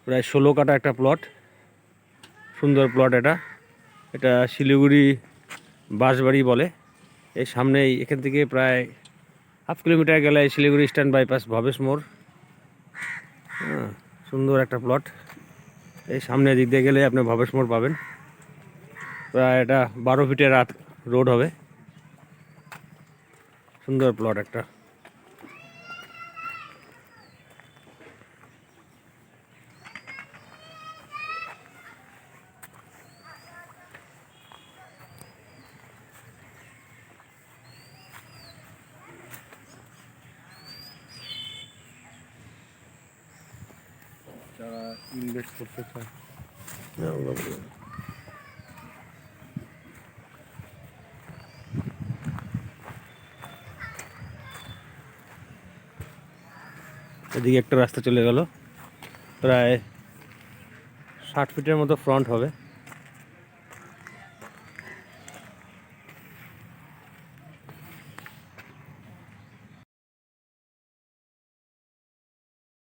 প্রায় 16 কাঠা একটা প্লট, সুন্দর প্লট। এটা শিলিগুড়ি বাঁশবাড়ি বলে। এই সামনেই, এখান থেকে প্রায় হাফ কিলোমিটার গেলে শিলিগুড়ি স্ট্যান্ড বাইপাস ভবেশ মোড়। সুন্দর একটা প্লট। এই সামনে দিক দিয়ে গেলে আপনি ভবেশ মোড় পাবেন। প্রায় এটা 12 ফিটের রোড হবে। সুন্দর প্লট একটা। যারা ইনভেস্ট করতে চায় এদিকে একটা রাস্তা চলে গেল, প্রায় 60 ফিটের মতো ফ্রন্ট হবে।